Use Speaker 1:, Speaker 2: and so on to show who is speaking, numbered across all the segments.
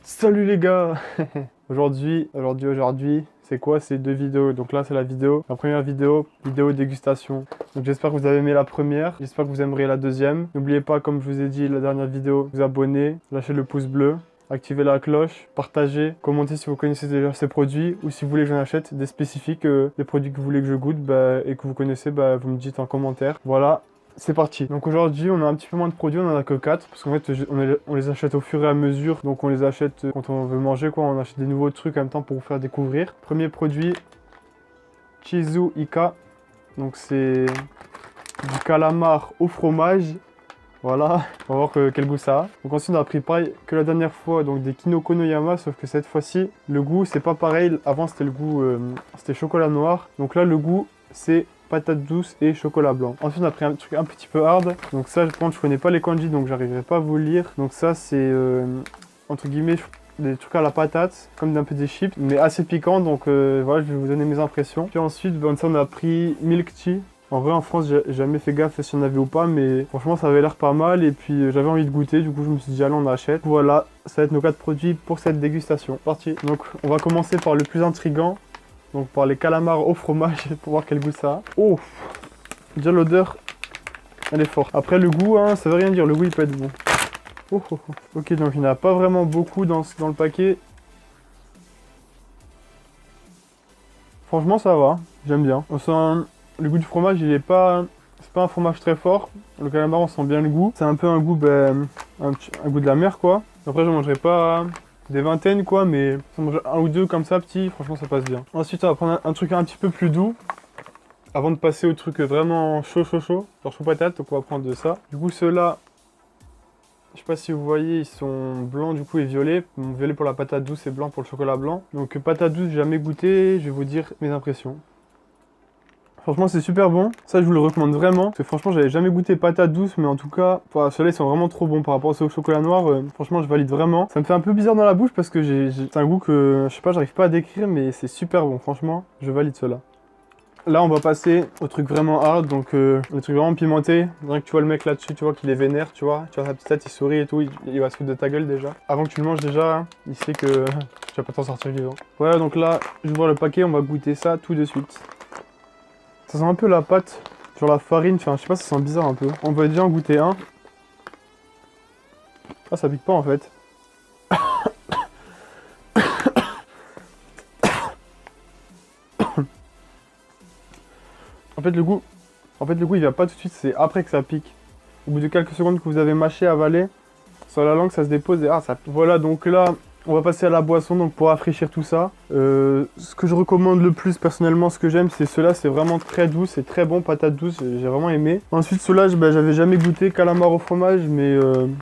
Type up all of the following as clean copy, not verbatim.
Speaker 1: Salut les gars. Aujourd'hui, c'est quoi? C'est deux vidéos. Donc là, c'est la première vidéo dégustation. Donc j'espère que vous avez aimé la première. J'espère que vous aimerez la deuxième. N'oubliez pas, comme je vous ai dit la dernière vidéo, vous abonner, lâcher le pouce bleu, activer la cloche, partager, commentez si vous connaissez déjà ces produits ou si vous voulez que j'en achète des spécifiques, des produits que vous voulez que je goûte et que vous connaissez, vous me dites en commentaire. Voilà. C'est parti. Donc aujourd'hui, on a un petit peu moins de produits, on en a que 4 parce qu'en fait, on les achète au fur et à mesure. Donc on les achète quand on veut manger, quoi. On achète des nouveaux trucs en même temps pour vous faire découvrir. Premier produit, Chizu Ika. Donc c'est du calamar au fromage. Voilà, on va voir quel goût ça a. Donc ensuite, on a pris pareil que la dernière fois, donc des Kinoko no Yama, sauf que cette fois-ci, le goût, c'est pas pareil. Avant, c'était le goût, c'était chocolat noir. Donc là, le goût, c'est patate douce et chocolat blanc. Ensuite, on a pris un truc un petit peu hard. Donc ça, je connais pas les kanji, donc j'arriverai pas à vous le lire. Donc ça, c'est entre guillemets des trucs à la patate, comme un peu des chips, mais assez piquant. Donc voilà, je vais vous donner mes impressions. Puis ensuite, ça, on a pris milk tea. En vrai, en France, j'ai jamais fait gaffe si on avait ou pas, mais franchement, ça avait l'air pas mal. Et puis, j'avais envie de goûter, du coup, je me suis dit, allez, on achète. Voilà, ça va être nos 4 produits pour cette dégustation. Parti. Donc, on va commencer par le plus intriguant. Donc, par les calamars au fromage, pour voir quel goût ça a. Oh, déjà l'odeur, elle est forte. Après, le goût, hein, ça veut rien dire, le goût, il peut être bon. Oh, oh, oh. Ok, donc il n'y en a pas vraiment beaucoup dans le paquet. Franchement, ça va, j'aime bien. On sent... Le goût du fromage, il est pas... C'est pas un fromage très fort. Le calamar, on sent bien le goût. C'est un peu un goût, un goût de la mer, quoi. Après, je mangerai pas des vingtaines, quoi, mais si on mange un ou deux comme ça, petit, franchement, ça passe bien. Ensuite, on va prendre un truc un petit peu plus doux. Avant de passer au truc vraiment chaud, genre chaud patate, donc on va prendre de ça. Du coup, ceux-là, je sais pas si vous voyez, ils sont blancs du coup et violets. Violet pour la patate douce et blanc pour le chocolat blanc. Donc patate douce, j'ai jamais goûté, je vais vous dire mes impressions. Franchement, c'est super bon. Ça, je vous le recommande vraiment. Parce que franchement, j'avais jamais goûté patate douce, mais en tout cas, ceux-là, ils sont vraiment trop bons par rapport à ceux au chocolat noir. Franchement, je valide vraiment. Ça me fait un peu bizarre dans la bouche parce que c'est un goût que, je sais pas, j'arrive pas à décrire, mais c'est super bon. Franchement, je valide ceux-là. Là, on va passer au truc vraiment hard, donc le truc vraiment pimenté. Rien que tu vois le mec là-dessus, tu vois qu'il est vénère, tu vois sa petite tête, il sourit et tout, il va se foutre de ta gueule déjà. Avant que tu le manges déjà, hein, il sait que tu vas pas t'en sortir vivant. Voilà, donc là, j'ouvre le paquet, on va goûter ça tout de suite. Ça sent un peu la pâte sur la farine, enfin je sais pas, ça sent bizarre un peu. On va déjà en goûter un. Ah, ça pique pas en fait. En fait, le goût, il vient pas tout de suite, c'est après que ça pique. Au bout de quelques secondes que vous avez mâché, avalé, sur la langue, ça se dépose et ça... Voilà, donc là, on va passer à la boisson, donc pour rafraîchir tout ça. Ce que je recommande le plus, personnellement, ce que j'aime, c'est ceux-là, c'est vraiment très doux, c'est très bon, patate douce, j'ai vraiment aimé. Ensuite, ceux-là, j'avais jamais goûté calamar au fromage, mais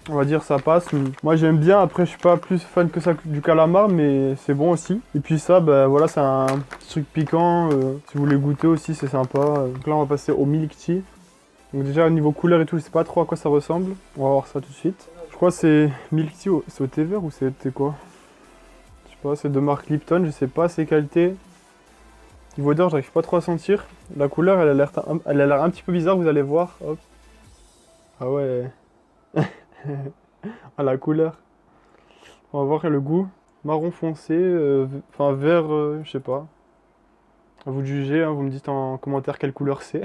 Speaker 1: on va dire ça passe. Moi, j'aime bien, après, je suis pas plus fan que ça du calamar, mais c'est bon aussi. Et puis ça, voilà, c'est un petit truc piquant, si vous voulez goûter aussi, c'est sympa. Donc là, on va passer au milk tea. Donc déjà, au niveau couleur et tout, je sais pas trop à quoi ça ressemble. On va voir ça tout de suite. Je crois que c'est milk tea, c'est au thé vert ou c'était quoi? Je sais pas, c'est de marque Lipton, je sais pas ses qualités. Niveau odeur, j'arrive pas trop à sentir. La couleur, elle a l'air un petit peu bizarre, vous allez voir. Hop. Ah ouais. Ah, la couleur. On va voir le goût. Marron foncé, enfin vert, je sais pas. À vous de juger, hein, vous me dites en commentaire quelle couleur c'est.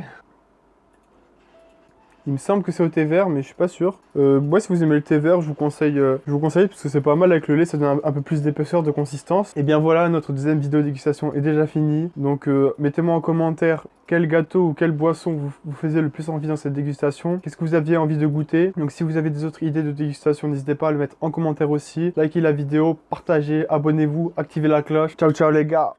Speaker 1: Il me semble que c'est au thé vert, mais je suis pas sûr. Moi, si vous aimez le thé vert, je vous conseille parce que c'est pas mal avec le lait, ça donne un peu plus d'épaisseur, de consistance. Et bien voilà, notre deuxième vidéo dégustation est déjà finie. Donc mettez-moi en commentaire quel gâteau ou quelle boisson vous faisiez le plus envie dans cette dégustation. Qu'est-ce que vous aviez envie de goûter? Donc si vous avez des autres idées de dégustation, n'hésitez pas à le mettre en commentaire aussi. Likez la vidéo, partagez, abonnez-vous, activez la cloche. Ciao ciao les gars!